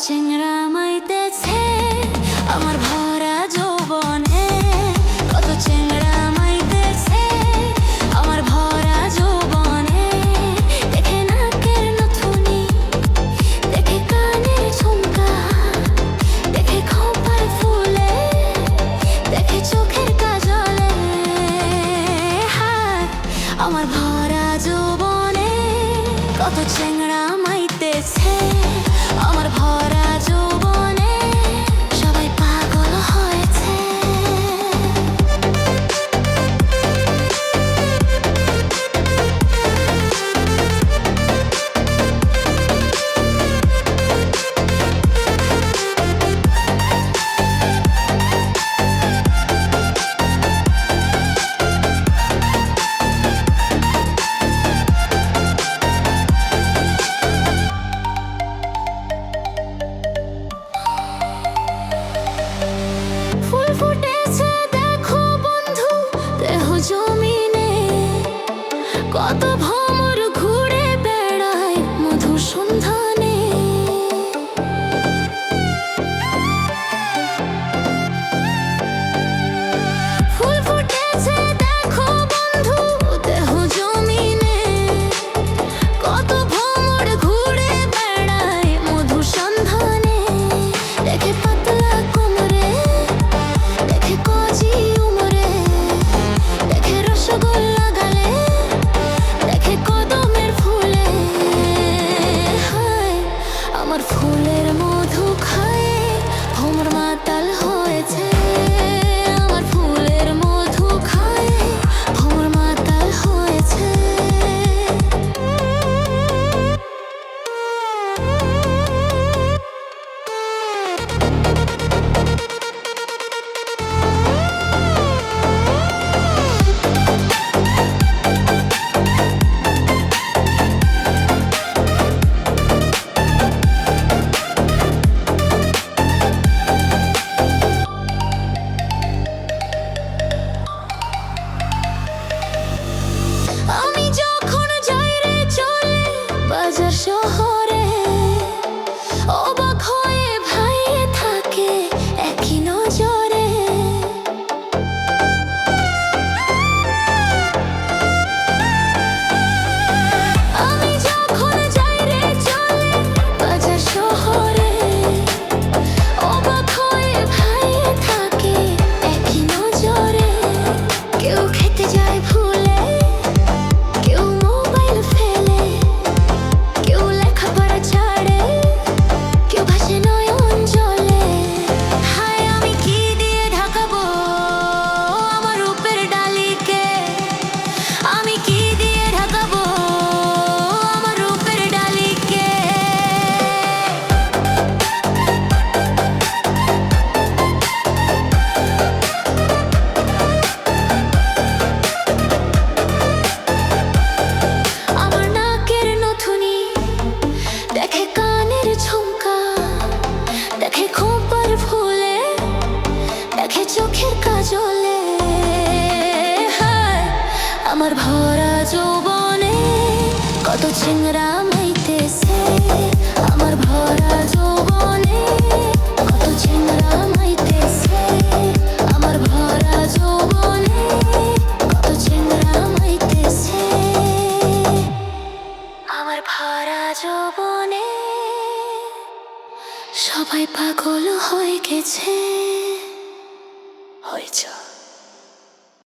চিংড়া মাইতেছে আমার ভরা যৌবনে, কত চিংড়া মাইতেছে আমার ভরা যৌবনে। দেখে নাকের নথুনি, দেখে কানের ঝুমকা, দেখে খোপার ফুলে, দেখে চোখের কাজলে। হায় আমার ভরা যৌবনে কত চিংড়া মাইতেছে আমার ভরা যৌবনে, সবাই পাগল হয়েছে। ফুল ফুটেছে দেখো বন্ধু দেহ জমিনে, কত ভ্রমর ঘুরে বেড়ায় মধু সন্ধানে। ফুল ফুটেছে দেখো বন্ধু দেহ জমিনে, কত ভ্রমর ঘুরে বেড়ায় মধু সন্ধানে। দেখে পাতলা কোমরে, দেখে কচি উমরে, দেখে রসগোল্লা গালে, দেখে কদমের ফুলে। হায় আমার ফুলের মধু খায় ভ্রমর মাতাল হয়েছে, আমার ফুলের মধু খায় ভ্রমর মাতাল হয়েছে। আমি যখন যাই রে চলে বাজার শহরে, অবাক হয়ে ভাইয়ে থাকে একই নজরে। আমি যখন যাই রে চলে বাজার শহরে, অবাক হয়ে ভাইয়ে থাকে একই নজরে। কেউ খেতে যায় ভুলে, কেউ মোবাইল ফেলে, কেউ লেখাপড়া ছাড়ে, কেউ ভাসে নয়ন জলে। হায় আমি কি দিয়ে ঢাকাবো আমার রূপের ডালিকে, আমি কি দিয়ে ঢাকাবো আমার রূপের ডালিকে। আমার নাকের নথুনি, দেখে কানের ঝুমকা, দেখে খোপার ফুলে, দেখে চোখের কাজলে। হায় আমার ভরা যৌবনে কত চিংড়া মাইতেছে আমার ভরা যৌবনে, কত চিংড়া মাইতেছে আমার ভরা যৌবনে, কত চিংড়া মাইতেছে আমার ভরা যৌবনে, সবাই পাগল হয়ে গেছে। হয়েছে।